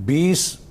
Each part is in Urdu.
20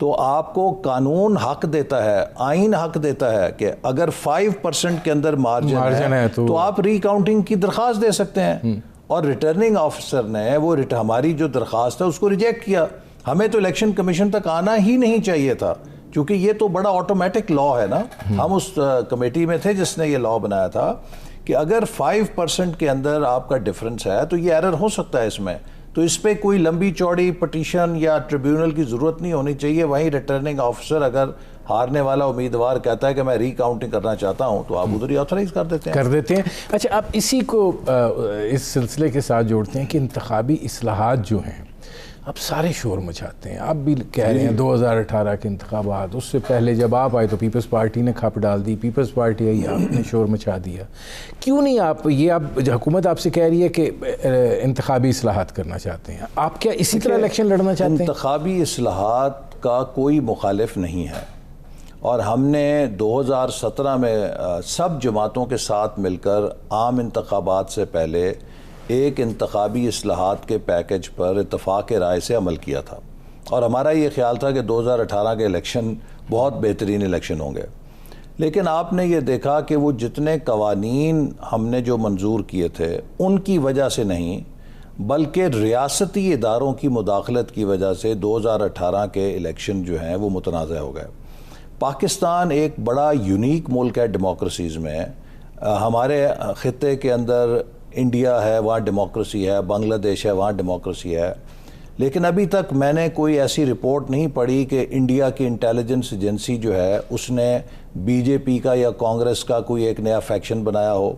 تو آپ کو قانون حق دیتا ہے, آئین حق دیتا ہے کہ اگر 5% کے اندر مارجن ہے تو آپ ری کاؤنٹنگ کی درخواست دے سکتے ہیں. اور ریٹرننگ آفیسر نے وہ ہماری جو درخواست ہے اس کو ریجیکٹ کیا. ہمیں تو الیکشن کمیشن تک آنا ہی نہیں چاہیے تھا, کیونکہ یہ تو بڑا آٹومیٹک لا ہے نا. ہم اس کمیٹی میں تھے جس نے یہ لا بنایا تھا کہ اگر 5% کے اندر آپ کا ڈفرنس ہے تو یہ ایرر ہو سکتا ہے اس میں, تو اس پہ کوئی لمبی چوڑی پٹیشن یا ٹریبیونل کی ضرورت نہیں ہونی چاہیے. وہیں ریٹرننگ آفیسر اگر ہارنے والا امیدوار کہتا ہے کہ میں ری کاؤنٹنگ کرنا چاہتا ہوں تو آپ ادھر ہی آتھرائز کر دیتے ہیں. اچھا, آپ اسی کو اس سلسلے کے ساتھ جوڑتے ہیں کہ انتخابی اصلاحات جو ہیں اب سارے شور مچاتے ہیں. آپ بھی کہہ رہے ہیں 2018 کے انتخابات, اس سے پہلے جب آپ آئے تو پیپلز پارٹی نے کھپ ڈال دی, پیپلز پارٹی آئی آپ نے شور مچا دیا. کیوں نہیں آپ حکومت آپ سے کہہ رہی ہے کہ انتخابی اصلاحات کرنا چاہتے ہیں, آپ کیا اسی طرح الیکشن لڑنا چاہتے ہیں؟ انتخابی اصلاحات کا کوئی مخالف نہیں ہے, اور ہم نے 2017 میں سب جماعتوں کے ساتھ مل کر عام انتخابات سے پہلے ایک انتخابی اصلاحات کے پیکج پر اتفاق رائے سے عمل کیا تھا, اور ہمارا یہ خیال تھا کہ 2018 کے الیکشن بہت بہترین الیکشن ہوں گے. لیکن آپ نے یہ دیکھا کہ وہ جتنے قوانین ہم نے جو منظور کیے تھے ان کی وجہ سے نہیں, بلکہ ریاستی اداروں کی مداخلت کی وجہ سے 2018 کے الیکشن جو ہیں وہ متنازع ہو گئے. پاکستان ایک بڑا یونیک ملک ہے ڈیموکریسیز میں. ہمارے خطے کے اندر انڈیا ہے, وہاں ڈیموکریسی ہے, بنگلہ دیش ہے, وہاں ڈیموکریسی ہے, لیکن ابھی تک میں نے کوئی ایسی رپورٹ نہیں پڑھی کہ انڈیا کی انٹیلیجنس ایجنسی جو ہے اس نے بی جے پی کا یا کانگریس کا کوئی ایک نیا فیکشن بنایا ہو,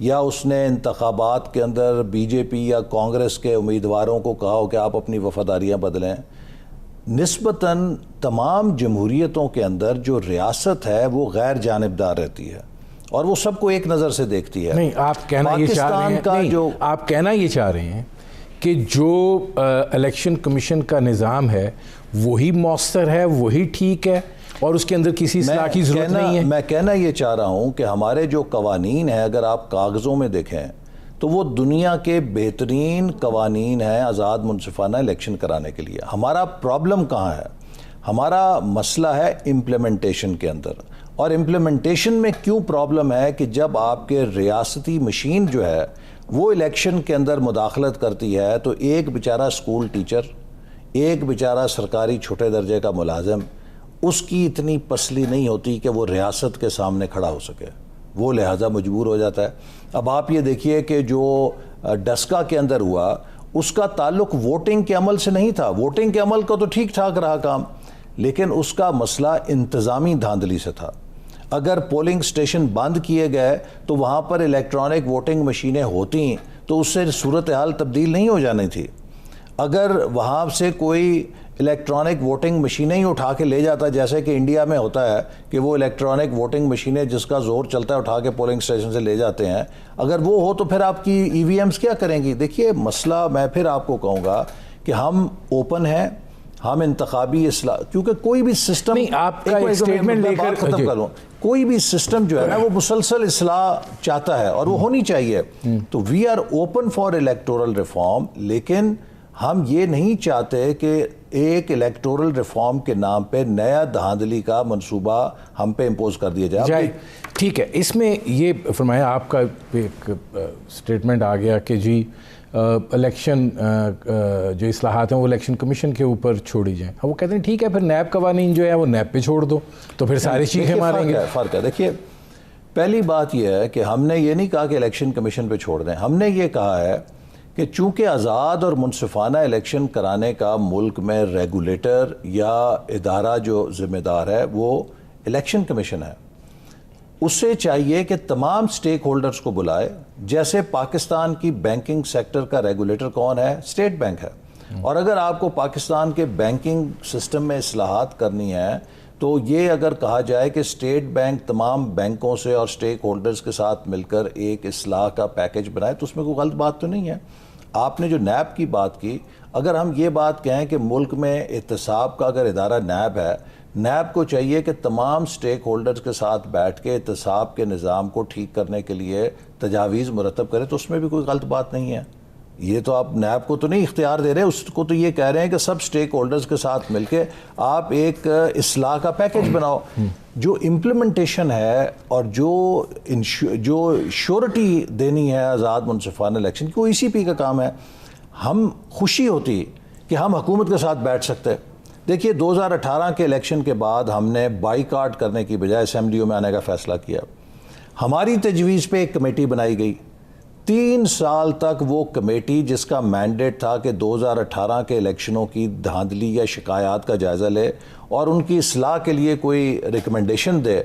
یا اس نے انتخابات کے اندر بی جے پی یا کانگریس کے امیدواروں کو کہا ہو کہ آپ اپنی وفاداریاں بدلیں. نسبتاً تمام جمہوریتوں کے اندر جو ریاست ہے وہ غیر جانبدار رہتی ہے اور وہ سب کو ایک نظر سے دیکھتی ہے. نہیں, آپ کہنا یہ چاہ رہے ہیں, آپ کہنا یہ چاہ رہے ہیں کہ جو الیکشن کمیشن کا نظام ہے وہی مؤثر ہے, وہی ٹھیک ہے, اور اس کے اندر کسی اصلاح کی ضرورت نہیں ہے. میں کہنا یہ چاہ رہا ہوں کہ ہمارے جو قوانین ہیں اگر آپ کاغذوں میں دیکھیں تو وہ دنیا کے بہترین قوانین ہیں آزاد منصفانہ الیکشن کرانے کے لیے. ہمارا پرابلم کہاں ہے؟ ہمارا مسئلہ ہے امپلیمنٹیشن کے اندر. اور امپلیمنٹیشن میں کیوں پرابلم ہے کہ جب آپ کے ریاستی مشین جو ہے وہ الیکشن کے اندر مداخلت کرتی ہے تو ایک بیچارہ سکول ٹیچر, ایک بیچارہ سرکاری چھوٹے درجے کا ملازم, اس کی اتنی پسلی نہیں ہوتی کہ وہ ریاست کے سامنے کھڑا ہو سکے, وہ لہٰذا مجبور ہو جاتا ہے. اب آپ یہ دیکھیے کہ جو ڈسکا کے اندر ہوا اس کا تعلق ووٹنگ کے عمل سے نہیں تھا. ووٹنگ کے عمل کا تو ٹھیک ٹھاک رہا کام, لیکن اس کا مسئلہ انتظامی دھاندلی سے تھا. اگر پولنگ سٹیشن بند کیے گئے تو وہاں پر الیکٹرانک ووٹنگ مشینیں ہوتی تو اس سے صورتحال تبدیل نہیں ہو جانی تھی. اگر وہاں سے کوئی الیکٹرانک ووٹنگ مشینیں ہی اٹھا کے لے جاتا, جیسے کہ انڈیا میں ہوتا ہے کہ وہ الیکٹرانک ووٹنگ مشینیں جس کا زور چلتا ہے اٹھا کے پولنگ سٹیشن سے لے جاتے ہیں, اگر وہ ہو تو پھر آپ کی ای وی ایمز کیا کریں گی؟ دیکھیے مسئلہ میں پھر آپ کو کہوں گا کہ ہم اوپن ہیں, ہم انتخابی اصلاح, کیونکہ کوئی بھی سسٹم نہیں, آپ کا ایک سٹیٹمنٹ لے کر ختم کر لوں, کوئی بھی سسٹم جو ہے نا وہ مسلسل اصلاح چاہتا ہے اور وہ ہونی چاہیے. تو we are open for electoral reform, لیکن ہم یہ نہیں چاہتے کہ ایک الیکٹورل ریفارم کے نام پہ نیا دھاندلی کا منصوبہ ہم پہ امپوز کر دیا جائے. ٹھیک ہے, اس میں یہ فرمایا آپ کا ایک سٹیٹمنٹ آ گیا کہ جی الیکشن جو اصلاحات ہیں وہ الیکشن کمیشن کے اوپر چھوڑی جائیں. وہ کہتے ہیں ٹھیک ہے پھر نیب قوانین جو ہے وہ نیب پہ چھوڑ دو, تو پھر ساری چیزیں ماریں گے. فرق ہے. دیکھیے پہلی بات یہ ہے کہ ہم نے یہ نہیں کہا کہ الیکشن کمیشن پہ چھوڑ دیں, ہم نے یہ کہا ہے کہ چونکہ آزاد اور منصفانہ الیکشن کرانے کا ملک میں ریگولیٹر یا ادارہ جو ذمہ دار ہے وہ الیکشن کمیشن ہے, اس سے چاہیے کہ تمام سٹیک ہولڈرز کو بلائے. جیسے پاکستان کی بینکنگ سیکٹر کا ریگولیٹر کون ہے؟ اسٹیٹ بینک ہے. اور اگر آپ کو پاکستان کے بینکنگ سسٹم میں اصلاحات کرنی ہے تو یہ اگر کہا جائے کہ اسٹیٹ بینک تمام بینکوں سے اور سٹیک ہولڈرز کے ساتھ مل کر ایک اصلاح کا پیکج بنائے تو اس میں کوئی غلط بات تو نہیں ہے. آپ نے جو نیب کی بات کی, اگر ہم یہ بات کہیں کہ ملک میں احتساب کا اگر ادارہ نیب ہے, نیب کو چاہیے کہ تمام سٹیک ہولڈرز کے ساتھ بیٹھ کے احتساب کے نظام کو ٹھیک کرنے کے لیے تجاویز مرتب کرے, تو اس میں بھی کوئی غلط بات نہیں ہے. یہ تو آپ نیب کو تو نہیں اختیار دے رہے, اس کو تو یہ کہہ رہے ہیں کہ سب سٹیک ہولڈرز کے ساتھ مل کے آپ ایک اصلاح کا پیکج بناؤ. جو امپلیمنٹیشن ہے اور جو شیورٹی دینی ہے آزاد منصفانہ الیکشن کی, وہ ای سی پی کا کام ہے. ہم خوشی ہوتی کہ ہم حکومت کے ساتھ بیٹھ سکتے. دیکھیے 2018 کے الیکشن کے بعد ہم نے بائیکاٹ کرنے کی بجائے اسمبلیوں میں آنے کا فیصلہ کیا. ہماری تجویز پہ ایک کمیٹی بنائی گئی. 3 سال تک وہ کمیٹی, جس کا مینڈیٹ تھا کہ 2018 کے الیکشنوں کی دھاندلی یا شکایات کا جائزہ لے اور ان کی اصلاح کے لیے کوئی ریکمنڈیشن دے,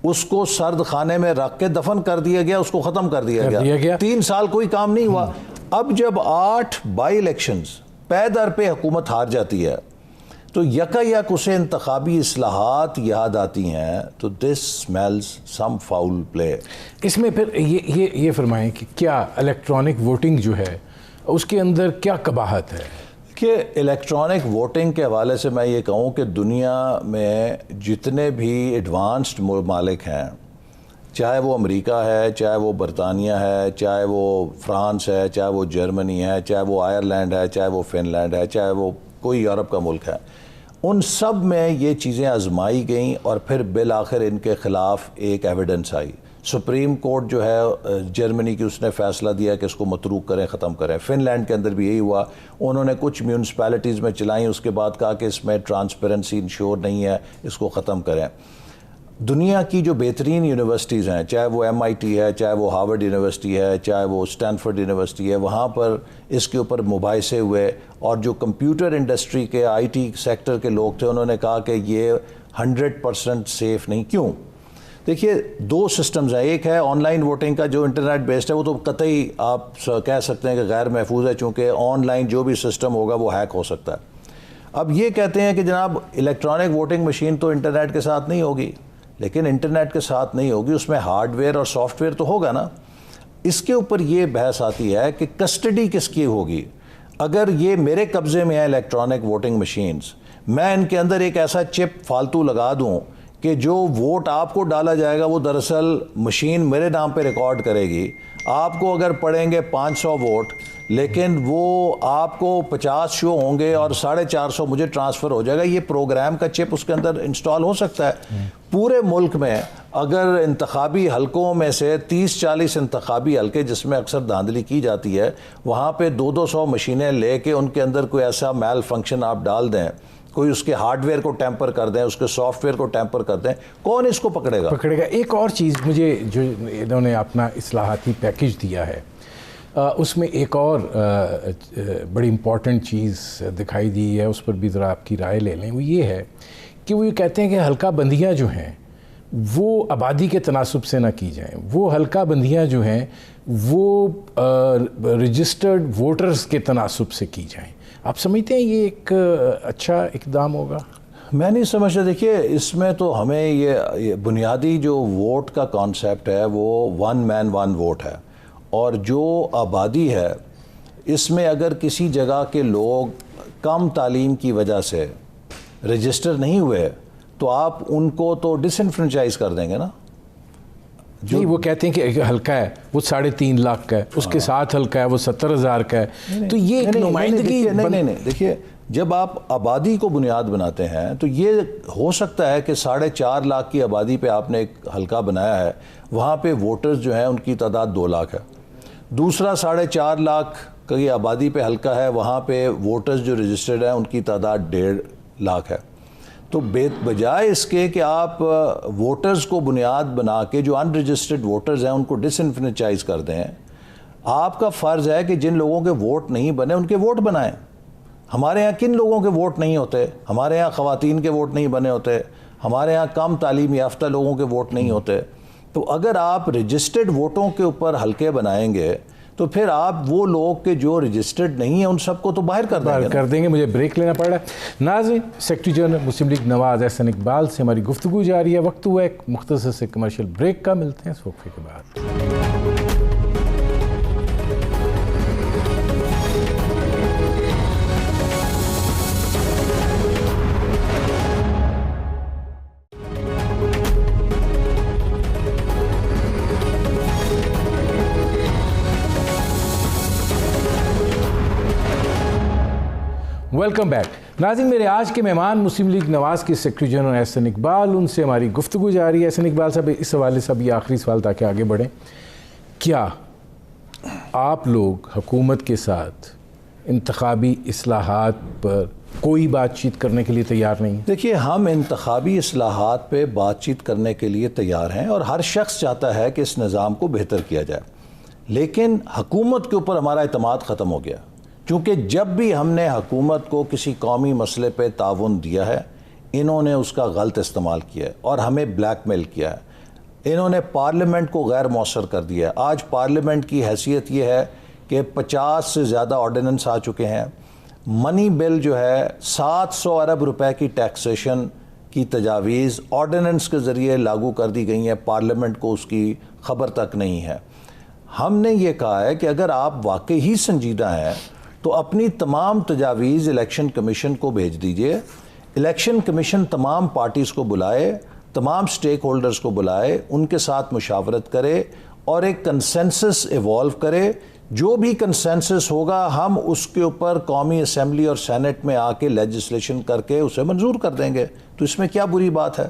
اس کو سرد خانے میں رکھ کے دفن کر دیا گیا, اس کو ختم کر دیا گیا. 3 سال کوئی کام نہیں ہوا. اب جب 8 بائی الیکشنز پے در پہ حکومت ہار جاتی ہے تو یک اسے انتخابی اصلاحات یاد آتی ہیں, تو دس سمیلز سم فاؤل پلے. اس میں پھر یہ فرمائیں کہ کیا الیکٹرانک ووٹنگ جو ہے اس کے اندر کیا قباحت ہے؟ کہ الیکٹرانک ووٹنگ کے حوالے سے میں یہ کہوں کہ دنیا میں جتنے بھی ایڈوانسڈ ممالک ہیں, چاہے وہ امریکہ ہے, چاہے وہ برطانیہ ہے, چاہے وہ فرانس ہے, چاہے وہ جرمنی ہے, چاہے وہ آئرلینڈ ہے, چاہے وہ فن لینڈ ہے, چاہے وہ کوئی یورپ کا ملک ہے, ان سب میں یہ چیزیں آزمائی گئیں اور پھر بالآخر ان کے خلاف ایک ایویڈنس آئی. سپریم کورٹ جو ہے جرمنی کی, اس نے فیصلہ دیا کہ اس کو متروک کریں, ختم کریں. فن لینڈ کے اندر بھی یہی ہوا, انہوں نے کچھ میونسپیلٹیز میں چلائیں, اس کے بعد کہا کہ اس میں ٹرانسپیرنسی انشور نہیں ہے, اس کو ختم کریں. دنیا کی جو بہترین یونیورسٹیز ہیں, چاہے وہ MIT ہے, چاہے وہ ہارورڈ یونیورسٹی ہے, چاہے وہ اسٹینفورڈ یونیورسٹی ہے, وہاں پر اس کے اوپر مباحثے ہوئے, اور جو کمپیوٹر انڈسٹری کے IT سیکٹر کے لوگ تھے, انہوں نے کہا کہ یہ 100% سیف نہیں. کیوں؟ دیکھیے 2 سسٹمز ہیں. ایک ہے آن لائن ووٹنگ کا جو انٹرنیٹ بیسڈ ہے, وہ تو قطعی آپ کہہ سکتے ہیں کہ غیر محفوظ ہے, چونکہ آن لائن جو بھی سسٹم ہوگا وہ ہیک ہو سکتا ہے. اب یہ کہتے ہیں کہ جناب الیکٹرانک ووٹنگ مشین تو انٹرنیٹ کے ساتھ نہیں ہوگی, لیکن انٹرنیٹ کے ساتھ نہیں ہوگی, اس میں ہارڈ ویئر اور سافٹ ویئر تو ہوگا نا. اس کے اوپر یہ بحث آتی ہے کہ کسٹڈی کس کی ہوگی. اگر یہ میرے قبضے میں ہے الیکٹرانک ووٹنگ مشینز, میں ان کے اندر ایک ایسا چپ فالتو لگا دوں کہ جو ووٹ آپ کو ڈالا جائے گا وہ دراصل مشین میرے نام پہ ریکارڈ کرے گی. آپ کو اگر پڑیں گے 500 ووٹ, لیکن وہ آپ کو 50 شو ہوں گے اور 450 مجھے ٹرانسفر ہو جائے گا. یہ پروگرام کا چپ اس کے اندر انسٹال ہو سکتا ہے. پورے ملک میں اگر انتخابی حلقوں میں سے 30-40 انتخابی حلقے جس میں اکثر دھاندلی کی جاتی ہے, وہاں پہ 200 مشینیں لے کے ان کے اندر کوئی ایسا میل فنکشن آپ ڈال دیں, کوئی اس کے ہارڈ ویئر کو ٹیمپر کر دیں, اس کے سافٹ ویئر کو ٹیمپر کر دیں, کون اس کو پکڑے گا؟ ایک اور چیز مجھے جو انہوں نے اپنا اصلاحاتی پیکج دیا ہے, اس میں ایک اور بڑی امپورٹنٹ چیز دکھائی دی ہے, اس پر بھی ذرا آپ کی رائے لے لیں. وہ یہ ہے کہ وہ یہ کہتے ہیں کہ حلقہ بندیاں جو ہیں وہ آبادی کے تناسب سے نہ کی جائیں. وہ حلقہ بندیاں جو ہیں وہ رجسٹرڈ ووٹرز کے تناسب سے کی جائیں. آپ سمجھتے ہیں یہ ایک اچھا اقدام ہوگا؟ میں نہیں سمجھتا. دیکھیے اس میں تو ہمیں یہ بنیادی جو ووٹ کا کانسیپٹ ہے وہ 1 man 1 ووٹ ہے, اور جو آبادی ہے اس میں اگر کسی جگہ کے لوگ کم تعلیم کی وجہ سے رجسٹر نہیں ہوئے تو آپ ان کو تو ڈس انفرنچائز کر دیں گے نا. نہیں, وہ کہتے ہیں کہ ایک حلقہ ہے وہ 3.5 لاکھ کا ہے, اس کے ساتھ حلقہ ہے وہ 70,000 کا ہے, تو یہ ایک نمائندگی. نہیں, دیکھیے جب آپ آبادی کو بنیاد بناتے ہیں تو یہ ہو سکتا ہے کہ 4.5 لاکھ کی آبادی پہ آپ نے ایک حلقہ بنایا ہے, وہاں پہ ووٹرز جو ہیں ان کی تعداد 2 لاکھ ہے. دوسرا 4.5 لاکھ کی آبادی پہ حلقہ ہے, وہاں پہ ووٹرز جو رجسٹرڈ ہیں ان کی تعداد 1.5 لاکھ ہے. تو بجائے اس کے کہ آپ ووٹرز کو بنیاد بنا کے جو ان رجسٹرڈ ووٹرز ہیں ان کو ڈس انفرنچائز کر دیں, آپ کا فرض ہے کہ جن لوگوں کے ووٹ نہیں بنے ان کے ووٹ بنائیں. ہمارے ہاں کن لوگوں کے ووٹ نہیں ہوتے؟ ہمارے ہاں خواتین کے ووٹ نہیں بنے ہوتے, ہمارے ہاں کم تعلیم یافتہ لوگوں کے ووٹ نہیں ہوتے. تو اگر آپ رجسٹرڈ ووٹوں کے اوپر حلقے بنائیں گے تو پھر آپ وہ لوگ کے جو رجسٹرڈ نہیں ہیں ان سب کو تو باہر کر دیں گے. مجھے بریک لینا پڑ رہا ہے. ناظرین, سیکرٹری جنرل مسلم لیگ نواز احسن اقبال سے ہماری گفتگو جاری ہے. وقت ہوا ایک مختصر سے کمرشل بریک کا, ملتے ہیں اس وقفے کے بعد. ویلکم بیک ناظرین. میرے آج کے مہمان مسلم لیگ نواز کے سیکرٹری جنرل احسن اقبال. ان سے ہماری گفتگو جاری ہے. احسن اقبال صاحب, اس حوالے سے یہ آخری سوال تاکہ آگے بڑھیں, کیا آپ لوگ حکومت کے ساتھ انتخابی اصلاحات پر کوئی بات چیت کرنے کے لیے تیار نہیں ہیں؟ دیکھیے, ہم انتخابی اصلاحات پہ بات چیت کرنے کے لیے تیار ہیں اور ہر شخص چاہتا ہے کہ اس نظام کو بہتر کیا جائے, لیکن حکومت کے اوپر ہمارا اعتماد ختم ہو گیا, کیونکہ جب بھی ہم نے حکومت کو کسی قومی مسئلے پہ تعاون دیا ہے, انہوں نے اس کا غلط استعمال کیا ہے اور ہمیں بلیک میل کیا ہے. انہوں نے پارلیمنٹ کو غیر مؤثر کر دیا ہے. آج پارلیمنٹ کی حیثیت یہ ہے کہ 50 سے زیادہ آرڈیننس آ چکے ہیں. منی بل جو ہے 700 ارب روپے کی ٹیکسیشن کی تجاویز آرڈیننس کے ذریعے لاگو کر دی گئی ہیں, پارلیمنٹ کو اس کی خبر تک نہیں ہے. ہم نے یہ کہا ہے کہ اگر آپ واقعی ہی سنجیدہ ہیں تو اپنی تمام تجاویز الیکشن کمیشن کو بھیج دیجئے. الیکشن کمیشن تمام پارٹیز کو بلائے, تمام سٹیک ہولڈرز کو بلائے, ان کے ساتھ مشاورت کرے اور ایک کنسنسس ایوالو کرے. جو بھی کنسنسس ہوگا ہم اس کے اوپر قومی اسمبلی اور سینٹ میں آ کے لیجسلیشن کر کے اسے منظور کر دیں گے. تو اس میں کیا بری بات ہے؟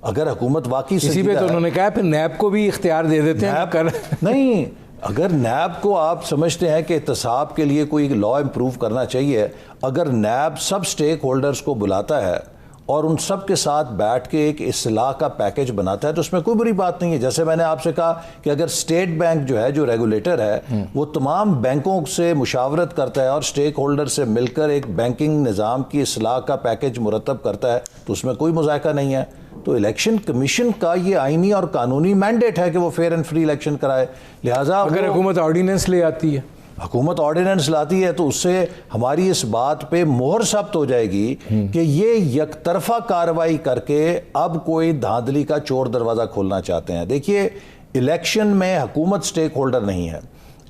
اگر حکومت واقعی اسی پہ تو انہوں نے کہا پھر نیب کو بھی اختیار دے دیتے ہیں. نہیں, اگر نیب کو آپ سمجھتے ہیں کہ احتساب کے لیے کوئی لا امپروو کرنا چاہیے, اگر نیب سب سٹیک ہولڈرز کو بلاتا ہے اور ان سب کے ساتھ بیٹھ کے ایک اصلاح کا پیکج بناتا ہے تو اس میں کوئی بری بات نہیں ہے. جیسے میں نے آپ سے کہا کہ اگر اسٹیٹ بینک جو ہے, جو ریگولیٹر ہے, وہ تمام بینکوں سے مشاورت کرتا ہے اور اسٹیک ہولڈر سے مل کر ایک بینکنگ نظام کی اصلاح کا پیکج مرتب کرتا ہے تو اس میں کوئی مذائقہ نہیں ہے. تو الیکشن کمیشن کا یہ آئینی اور قانونی مینڈیٹ ہے کہ وہ فیئر اینڈ فری الیکشن کرائے. لہٰذا اگر حکومت آرڈیننس لے آتی ہے, حکومت آرڈیننس لاتی ہے تو اس سے ہماری اس بات پہ مہر ثبت ہو جائے گی کہ یہ یک طرفہ کارروائی کر کے اب کوئی دھاندلی کا چور دروازہ کھولنا چاہتے ہیں. دیکھیے, الیکشن میں حکومت سٹیک ہولڈر نہیں ہے,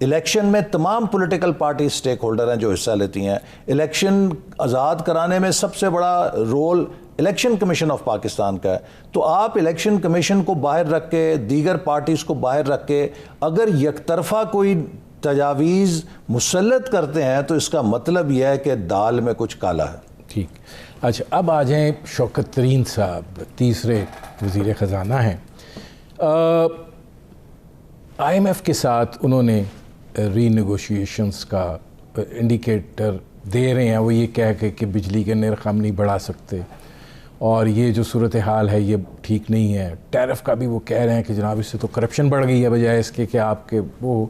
الیکشن میں تمام پولیٹیکل پارٹی سٹیک ہولڈر ہیں جو حصہ لیتی ہیں. الیکشن آزاد کرانے میں سب سے بڑا role election commission of Pakistan کا ہے. تو آپ الیکشن کمیشن کو باہر رکھ کے, دیگر پارٹیز کو باہر رکھ کے اگر یک طرفہ کوئی تجاویز مسلط کرتے ہیں تو اس کا مطلب یہ ہے کہ دال میں کچھ کالا ہے. ٹھیک. اچھا, اب آ جائیں شوکت ترین صاحب, تیسرے وزیر خزانہ ہیں. آئی ایم ایف کے ساتھ انہوں نے ری نیگوشیشنز کا انڈیکیٹر دے رہے ہیں, وہ یہ کہہ کے کہ بجلی کے نرخ ہم نہیں بڑھا سکتے اور یہ جو صورتحال ہے یہ ٹھیک نہیں ہے. ٹیرف کا بھی وہ کہہ رہے ہیں کہ جناب اس سے تو کرپشن بڑھ گئی ہے بجائے اس کے کہ آپ کے وہ.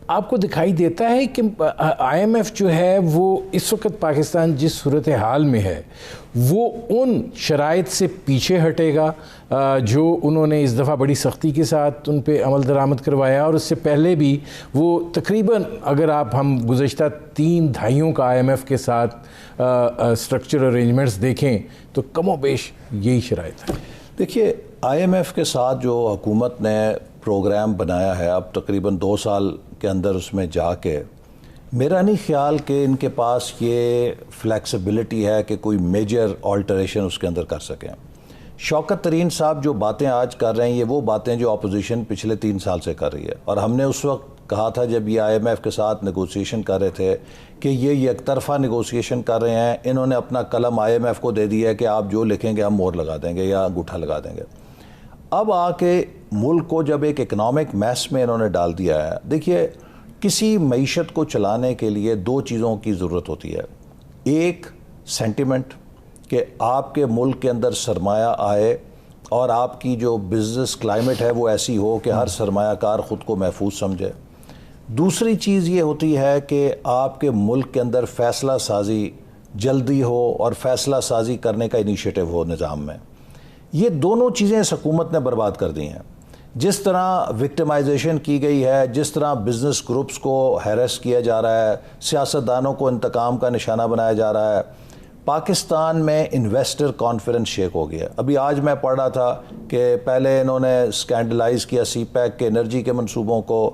آپ کو دکھائی دیتا ہے کہ آئی ایم ایف جو ہے وہ اس وقت پاکستان جس صورتحال میں ہے وہ ان شرائط سے پیچھے ہٹے گا جو انہوں نے اس دفعہ بڑی سختی کے ساتھ ان پہ عمل درآمد کروایا, اور اس سے پہلے بھی وہ تقریباً اگر ہم گزشتہ 3 دہائیوں کا آئی ایم ایف کے ساتھ اسٹرکچر ارینجمنٹس دیکھیں تو کم و بیش یہی شرائط ہے. دیکھیے, آئی ایم ایف کے ساتھ جو حکومت نے پروگرام بنایا ہے اب تقریباً 2 سال کے اندر, اس میں جا کے میرا نہیں خیال کہ ان کے پاس یہ فلیکسیبلٹی ہے کہ کوئی میجر آلٹریشن اس کے اندر کر سکیں. شوکت ترین صاحب جو باتیں آج کر رہے ہیں یہ وہ باتیں جو اپوزیشن پچھلے 3 سال سے کر رہی ہے, اور ہم نے اس وقت کہا تھا جب یہ آئی ایم ایف کے ساتھ نیگوسیشن کر رہے تھے کہ یہ یک طرفہ نیگوسیشن کر رہے ہیں. انہوں نے اپنا قلم آئی ایم ایف کو دے دیا ہے کہ آپ جو لکھیں گے ہم مہر لگا دیں گے یا انگوٹھا لگا دیں گے. اب آ کے ملک کو جب ایک اکنامک میس میں انہوں نے ڈال دیا ہے. دیکھیے, کسی معیشت کو چلانے کے لیے 2 چیزوں کی ضرورت ہوتی ہے. ایک سینٹیمنٹ کہ آپ کے ملک کے اندر سرمایہ آئے اور آپ کی جو بزنس کلائمیٹ ہے وہ ایسی ہو کہ ہر سرمایہ کار خود کو محفوظ سمجھے. دوسری چیز یہ ہوتی ہے کہ آپ کے ملک کے اندر فیصلہ سازی جلدی ہو اور فیصلہ سازی کرنے کا انیشیٹو ہو نظام میں. یہ دونوں چیزیں اس حکومت نے برباد کر دی ہیں. جس طرح وکٹمائزیشن کی گئی ہے, جس طرح بزنس گروپس کو ہیرس کیا جا رہا ہے, سیاستدانوں کو انتقام کا نشانہ بنایا جا رہا ہے. پاکستان میں انویسٹر کانفیڈنس شیک ہو گیا. ابھی آج میں پڑھ رہا تھا کہ پہلے انہوں نے اسکینڈلائز کیا سی پیک کے انرجی کے منصوبوں کو,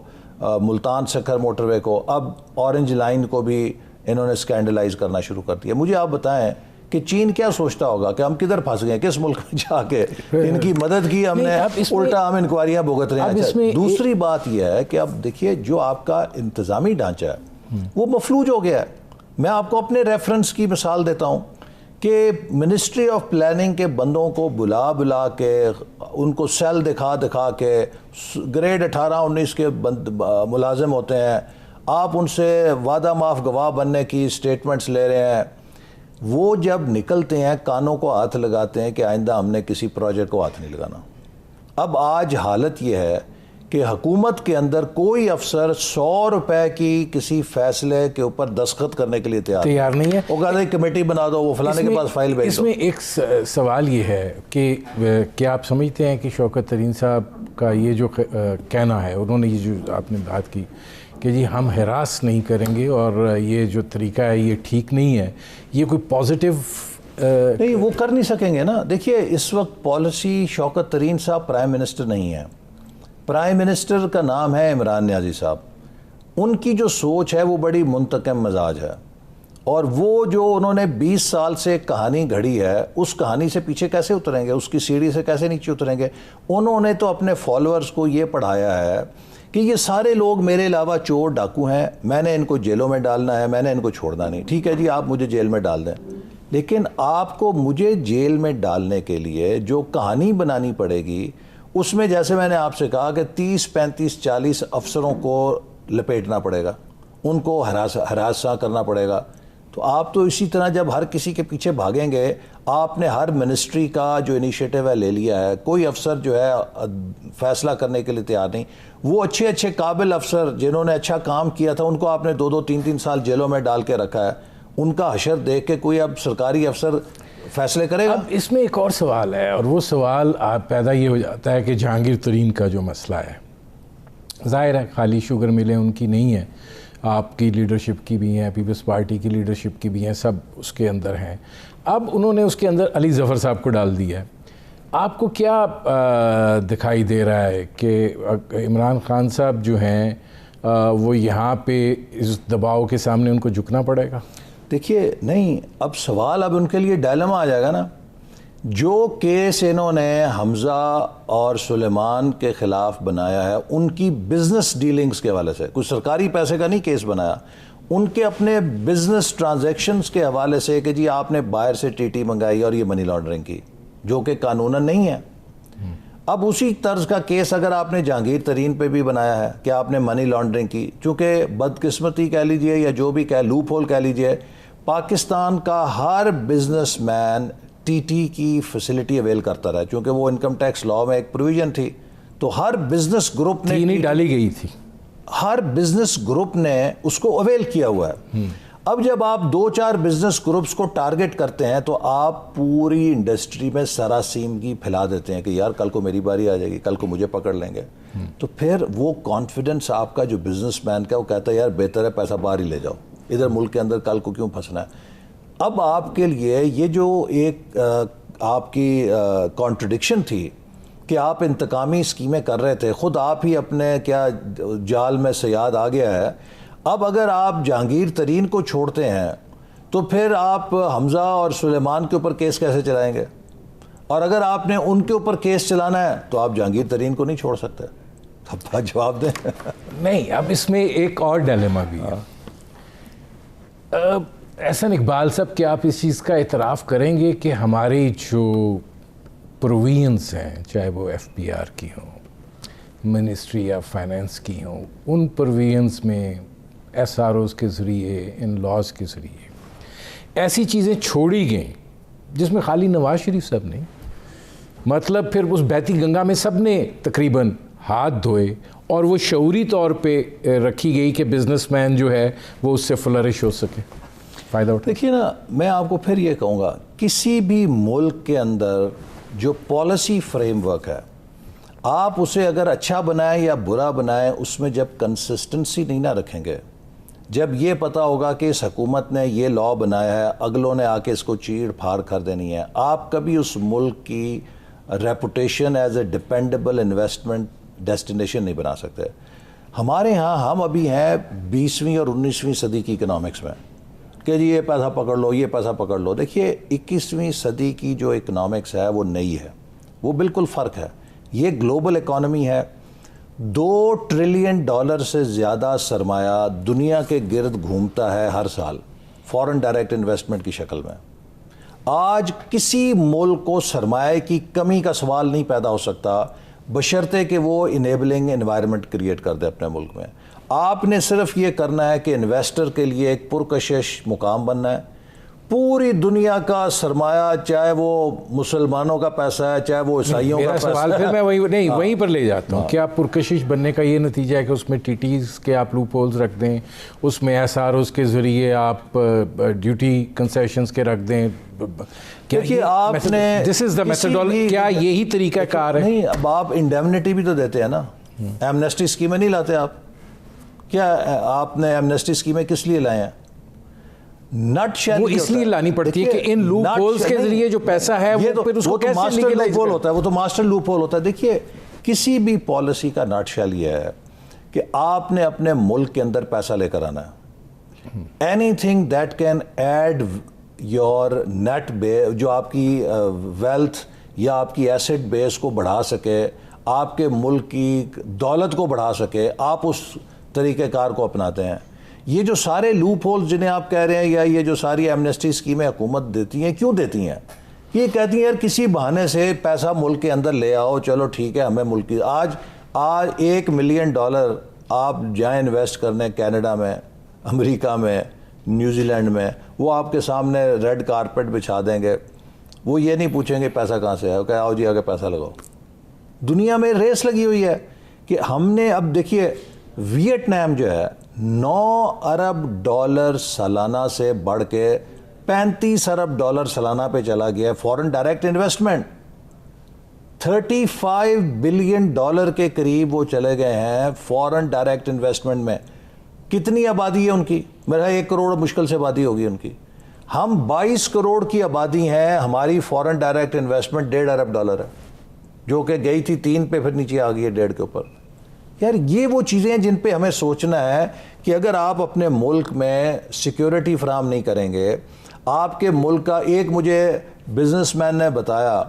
ملتان سکھر موٹر وے کو, اب اورنج لائن کو بھی انہوں نے اسکینڈلائز کرنا شروع کر دیا. مجھے آپ بتائیں کہ چین کیا سوچتا ہوگا کہ ہم کدھر پھنس گئے, کس ملک میں جا کے ان کی مدد کی ہم نے, الٹا ہم انکوائریاں بھگت رہے ہیں. دوسری بات یہ ہے کہ اب دیکھیے جو آپ کا انتظامی ڈھانچہ ہے وہ مفلوج ہو گیا ہے. میں آپ کو اپنے ریفرنس کی مثال دیتا ہوں کہ منسٹری آف پلاننگ کے بندوں کو بلا کے ان کو سیل دکھا کے گریڈ 18-19 کے ملازم ہوتے ہیں، آپ ان سے وعدہ معاف گواہ بننے کی سٹیٹمنٹس لے رہے ہیں، وہ جب نکلتے ہیں کانوں کو ہاتھ لگاتے ہیں کہ آئندہ ہم نے کسی پروجیکٹ کو ہاتھ نہیں لگانا۔ اب آج حالت یہ ہے کہ حکومت کے اندر کوئی افسر 100 روپے کی کسی فیصلے کے اوپر دستخط کرنے کے لیے تیار نہیں ہے۔ وہ کہتے ہیں کمیٹی بنا دو، وہ فلانے کے پاس فائل بھیج دو۔ اس میں ایک سوال یہ ہے کہ کیا آپ سمجھتے ہیں کہ شوکت ترین صاحب کا یہ جو کہنا ہے، انہوں نے یہ جو آپ نے بات کی کہ جی ہم ہراس نہیں کریں گے اور یہ جو طریقہ ہے یہ ٹھیک نہیں ہے، یہ کوئی پازیٹیو نہیں، وہ کر نہیں سکیں گے نا۔ دیکھیے اس وقت پالیسی، شوکت ترین صاحب پرائم منسٹر نہیں ہیں، پرائم منسٹر کا نام ہے عمران نیازی صاحب۔ ان کی جو سوچ ہے وہ بڑی منتقم مزاج ہے، اور وہ جو انہوں نے 20 سال سے ایک کہانی گھڑی ہے، اس کہانی سے پیچھے کیسے اتریں گے، اس کی سیڑھی سے کیسے نیچے اتریں گے؟ انہوں نے تو اپنے فالوورز کو یہ پڑھایا ہے کہ یہ سارے لوگ میرے علاوہ چور ڈاکو ہیں، میں نے ان کو جیلوں میں ڈالنا ہے، میں نے ان کو چھوڑنا نہیں۔ ٹھیک ہے جی، آپ مجھے جیل میں ڈال دیں، لیکن آپ کو مجھے جیل میں ڈالنے کے لیے جو کہانی بنانی پڑے گی، اس میں جیسے میں نے آپ سے کہا کہ 30 35 40 افسروں کو لپیٹنا پڑے گا، ان کو ہراساں کرنا پڑے گا۔ تو آپ تو اسی طرح جب ہر کسی کے پیچھے بھاگیں گے، آپ نے ہر منسٹری کا جو انیشیٹو ہے لے لیا ہے، کوئی افسر جو ہے فیصلہ کرنے کے لیے تیار نہیں۔ وہ اچھے قابل افسر جنہوں نے اچھا کام کیا تھا، ان کو آپ نے 2 3 سال جیلوں میں ڈال کے رکھا ہے، ان کا حشر دیکھ کے کوئی اب سرکاری افسر فیصلے کرے گا؟ اب اس میں ایک اور سوال ہے، اور وہ سوال پیدا یہ ہو جاتا ہے کہ جہانگیر ترین کا جو مسئلہ ہے، ظاہر ہے خالی شوگر ملیں ان کی نہیں ہے، آپ کی لیڈرشپ کی بھی ہیں، پیپلز پارٹی کی لیڈرشپ کی بھی ہیں، سب اس کے اندر ہیں۔ اب انہوں نے اس کے اندر علی ظفر صاحب کو ڈال دیا ہے۔ آپ کو کیا دکھائی دے رہا ہے کہ عمران خان صاحب جو ہیں وہ یہاں پہ اس دباؤ کے سامنے ان کو جھکنا پڑے گا؟ دیکھیے نہیں، اب سوال اب ان کے لیے ڈائلما آ جائے گا نا۔ جو کیس انہوں نے حمزہ اور سلیمان کے خلاف بنایا ہے، ان کی بزنس ڈیلنگز کے حوالے سے، کوئی سرکاری پیسے کا نہیں کیس بنایا، ان کے اپنے بزنس ٹرانزیکشنز کے حوالے سے کہ جی آپ نے باہر سے ٹی ٹی منگائی اور یہ منی لانڈرنگ کی، جو کہ قانوناً نہیں ہے۔ اب اسی طرز کا کیس اگر آپ نے جہانگیر ترین پہ بھی بنایا ہے کہ آپ نے منی لانڈرنگ کی، چونکہ بدقسمتی کہہ لیجئے یا جو بھی کہہ، لوپ ہول کہہ لیجئے، پاکستان کا ہر بزنس مین ٹی ٹی کی فیسلٹی اویل کرتا رہا، چونکہ وہ انکم ٹیکس لاء میں ایک پروویژن تھی، تو ہر بزنس گروپ نے نہیں ڈالی گئی تھی، ہر بزنس گروپ نے اس کو اویل کیا ہوا ہے۔ اب جب آپ 2-4 بزنس گروپس کو ٹارگٹ کرتے ہیں تو آپ پوری انڈسٹری میں سراسیمگی پھیلا دیتے ہیں کہ یار کل کو میری باری آ جائے گی، کل کو مجھے پکڑ لیں گے، تو پھر وہ کانفیڈنس آپ کا جو بزنس مین کا، وہ کہتا ہے یار بہتر ہے پیسہ باہر ہی لے جاؤ، ادھر ملک کے اندر کل کو کیوں پھنسنا ہے۔ اب آپ کے لیے یہ جو ایک آپ کی کانٹرڈکشن تھی کہ آپ انتقامی اسکیمیں کر رہے تھے، خود آپ ہی اپنے کیا جال میں صیاد آ گیا ہے۔ اب اگر آپ جہانگیر ترین کو چھوڑتے ہیں تو پھر آپ حمزہ اور سلیمان کے اوپر کیس کیسے چلائیں گے؟ اور اگر آپ نے ان کے اوپر کیس چلانا ہے تو آپ جہانگیر ترین کو نہیں چھوڑ سکتے۔ اب بات جواب دیں۔ نہیں، اب اس میں ایک اور ڈیلیما بھی ہے۔ احسن اقبال صاحب، کیا آپ اس چیز کا اعتراف کریں گے کہ ہماری جو پرووینس ہیں، چاہے وہ ایف پی آر کی ہوں، منسٹری آف فائنینس کی ہوں، ان پرووینس میں ایس آر اوز کے ذریعے، ان لاز کے ذریعے ایسی چیزیں چھوڑی گئیں جس میں خالی نواز شریف صاحب نہیں، مطلب پھر اس بہتی گنگا میں سب نے تقریباً ہاتھ دھوئے، اور وہ شعوری طور پہ رکھی گئی کہ بزنس مین جو ہے وہ اس سے فلرش ہو سکے، فائدہ اٹھائے۔ دیکھیے نا، میں آپ کو پھر یہ کہوں گا، کسی بھی ملک کے اندر جو پالیسی فریم ورک ہے، آپ اسے اگر اچھا بنائیں یا برا بنائیں، اس میں جب کنسسٹنسی نہیں نہ رکھیں گے، جب یہ پتہ ہوگا کہ اس حکومت نے یہ لاء بنایا ہے، اگلوں نے آ کے اس کو چیڑ پھاڑ کر دینی ہے، آپ کبھی اس ملک کی reputation as a dependable investment destination نہیں بنا سکتے۔ ہمارے ہاں ہم ابھی ہیں 20ویں اور 19ویں صدی کی اکنامکس میں کہ جی یہ پیسہ پکڑ لو، یہ پیسہ پکڑ لو۔ دیکھیے 21ویں صدی کی جو اکنامکس ہے وہ نئی ہے، وہ بالکل فرق ہے۔ یہ گلوبل اکانومی ہے، $2 ٹریلین سے زیادہ سرمایہ دنیا کے گرد گھومتا ہے ہر سال، فورن ڈائریکٹ انویسٹمنٹ کی شکل میں. آج کسی ملک کو سرمایہ کی کمی کا سوال نہیں پیدا ہو سکتا بشرطے کہ وہ انیبلنگ انوائرمنٹ کریٹ کر دے اپنے ملک میں. آپ نے صرف یہ کرنا ہے کہ انویسٹر کے لیے ایک پرکشش مقام بننا ہے. پوری دنیا کا سرمایہ، چاہے وہ مسلمانوں کا پیسہ ہے چاہے وہ عیسائیوں کا پیسہ ہے. سوال پھر میں وہیں پر لے جاتا ہوں. کیا پرکشش بننے کا یہ نتیجہ ہے کہ اس میں ٹی ٹیز کے آپ لوپ ہولز رکھ دیں، اس میں ایس آر اوز کے ذریعے آپ ڈیوٹی کنسیشنز کے رکھ دیں؟ کیونکہ آپ نے دس از دا میتھڈولوجی، کیا یہی طریقہ کار ہے؟ نہیں، اب آپ انڈیمنیٹی بھی تو دیتے ہیں نا. ایمنیسٹی اسکیمیں نہیں لاتے آپ. کیا آپ نے ایمنیسٹی اسکیمیں کس لیے لائے ہیں؟ نٹ شیل وہ اس لیے لانی پڑتی ہے کہ ان لوپ ہولز کے ذریعے جو پیسہ ہے وہ پھر اس کو کیسے ماسٹر لوپ ہول ہوتا ہے، وہ تو ماسٹر لوپ ہول ہوتا ہے. دیکھیے کسی بھی پالیسی کا نٹ شیل یہ ہے کہ آپ نے اپنے ملک کے اندر پیسہ لے کر آنا ہے. Anything that can add your net جو آپ کی ویلتھ یا آپ کی ایسٹ بیس کو بڑھا سکے، آپ کے ملک کی دولت کو بڑھا سکے، آپ اس طریقہ کار کو اپناتے ہیں. یہ جو سارے لوپ ہولز جنہیں آپ کہہ رہے ہیں یا یہ جو ساری ایمنیسٹی اسکیمیں حکومت دیتی ہیں، کیوں دیتی ہیں؟ یہ کہتی ہیں یار کسی بہانے سے پیسہ ملک کے اندر لے آؤ، چلو ٹھیک ہے ہمیں ملک کی آج $1 ملین آپ جائیں انویسٹ کرنے کینیڈا میں، امریکہ میں، نیوزی لینڈ میں، وہ آپ کے سامنے ریڈ کارپیٹ بچھا دیں گے. وہ یہ نہیں پوچھیں گے پیسہ کہاں سے ہے، کہ آؤ جی آگے پیسہ لگاؤ. دنیا میں ریس لگی ہوئی ہے کہ ہم نے اب دیکھیے ویتنام جو ہے $9 ارب سالانہ سے بڑھ کے $35 ارب سالانہ پہ چلا گیا ہے. فورن ڈائریکٹ انویسٹمنٹ $35 بلین کے قریب وہ چلے گئے ہیں فورن ڈائریکٹ انویسٹمنٹ میں. کتنی آبادی ہے ان کی؟ میرا 1 کروڑ مشکل سے آبادی ہوگی ان کی. ہم 22 کروڑ کی آبادی ہیں، ہماری فورن ڈائریکٹ انویسٹمنٹ $1.5 ارب ہے، جو کہ گئی تھی 3 پہ پھر نیچے آ گئی ہے 1.5 کے اوپر. یار یہ وہ چیزیں ہیں جن پہ ہمیں سوچنا ہے کہ اگر آپ اپنے ملک میں سیکیورٹی فراہم نہیں کریں گے، آپ کے ملک کا ایک مجھے بزنس مین نے بتایا،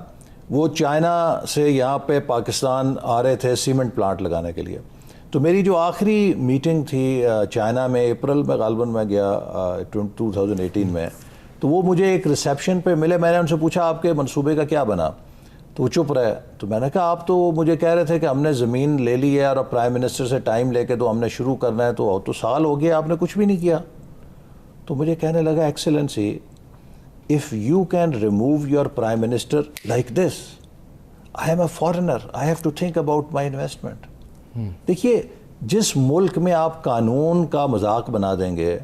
وہ چائنا سے یہاں پہ پاکستان آ رہے تھے سیمنٹ پلانٹ لگانے کے لیے. تو میری جو آخری میٹنگ تھی چائنا میں اپریل میں غالباً میں گیا 2018 میں، تو وہ مجھے ایک ریسیپشن پہ ملے. میں نے ان سے پوچھا آپ کے منصوبے کا کیا بنا؟ تو وہ چپ رہے. تو میں نے کہا آپ تو مجھے کہہ رہے تھے کہ ہم نے زمین لے لی ہے اور اب پرائم منسٹر سے ٹائم لے کے تو ہم نے شروع کرنا ہے، تو سال ہو گیا آپ نے کچھ بھی نہیں کیا. تو مجھے کہنے لگا Excellency if you can remove your prime minister like this, I am a foreigner, I have to think about my investment. دیکھیے جس ملک میں آپ قانون کا مذاق بنا دیں گے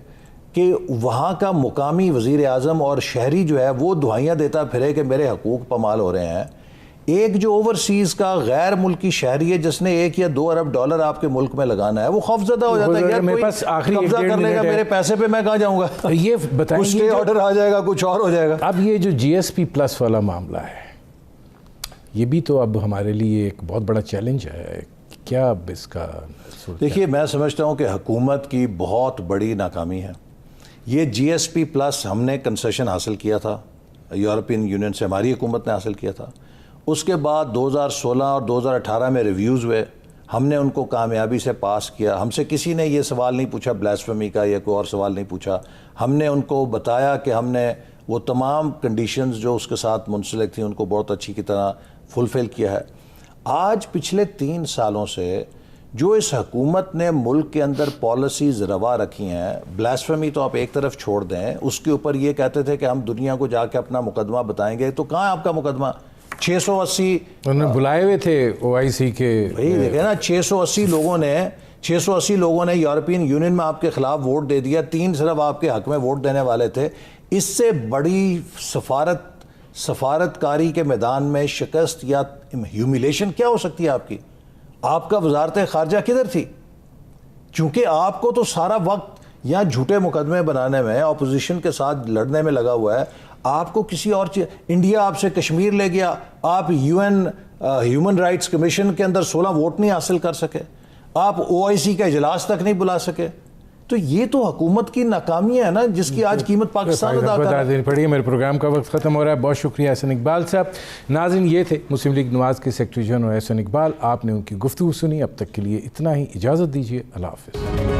کہ وہاں کا مقامی وزیر اعظم اور شہری جو ہے وہ دعائیاں دیتا پھرے کہ میرے حقوق پامال ہو رہے ہیں، ایک جو اوورسیز کا غیر ملکی شہری ہے جس نے $1 یا $2 ارب آپ کے ملک میں لگانا ہے، وہ خوفزدہ ہو جاتا ہے یار کوئی قبضہ کر لے گا میرے پیسے پہ، میں کہاں جاؤں گا؟ یہ بتائیں اسٹے آرڈر آ جائے گا، کچھ اور ہو جائے گا. اب یہ جو GSP+ والا معاملہ ہے، یہ بھی تو اب ہمارے لیے ایک بہت بڑا چیلنج ہے. کیا اب اس کا دیکھیے میں سمجھتا ہوں کہ حکومت کی بہت بڑی ناکامی ہے. یہ GSP+ ہم نے کنسیشن حاصل کیا تھا یورپین یونین سے، ہماری حکومت نے حاصل کیا تھا. اس کے بعد 2016 اور 2018 میں ریویوز ہوئے، ہم نے ان کو کامیابی سے پاس کیا. ہم سے کسی نے یہ سوال نہیں پوچھا بلاسفیمی کا یا کوئی اور سوال نہیں پوچھا. ہم نے ان کو بتایا کہ ہم نے وہ تمام کنڈیشنز جو اس کے ساتھ منسلک تھیں ان کو بہت اچھی کی طرح فلفل کیا ہے. آج پچھلے 3 سالوں سے جو اس حکومت نے ملک کے اندر پالیسیز روا رکھی ہیں، بلاسفیمی تو آپ ایک طرف چھوڑ دیں، اس کے اوپر یہ کہتے تھے کہ ہم دنیا کو جا کے اپنا مقدمہ بتائیں گے. تو کہاں آپ کا مقدمہ؟ 680 انہوں نے بلائے ہوئے تھے OIC کے. وہی دیکھیں نا، 680 لوگوں نے یورپین یونین میں آپ کے خلاف ووٹ دے دیا، 3 صرف آپ کے حق میں ووٹ دینے والے تھے. اس سے بڑی سفارتکاری کے میدان میں شکست یا ہیومیلیشن کیا ہو سکتی ہے آپ کی؟ آپ کا وزارت خارجہ کدھر تھی؟ چونکہ آپ کو تو سارا وقت یا جھوٹے مقدمے بنانے میں، اپوزیشن کے ساتھ لڑنے میں لگا ہوا ہے. آپ کو کسی اور چیز، انڈیا آپ سے کشمیر لے گیا، آپ UN ہیومن رائٹس کمیشن کے اندر 16 ووٹ نہیں حاصل کر سکے، آپ OIC کا اجلاس تک نہیں بلا سکے. تو یہ تو حکومت کی ناکامی ہے نا، جس کی آج قیمت پاکستان ادا کر رہا ہے. پڑی ہے. میرے پروگرام کا وقت ختم ہو رہا ہے. بہت شکریہ احسن اقبال صاحب. ناظرین یہ تھے مسلم لیگ نواز کے سیکرٹری جنرل احسن اقبال. آپ نے ان کی گفتگو سنی. اب تک کے لیے اتنا ہی، اجازت دیجیے. اللہ حافظ.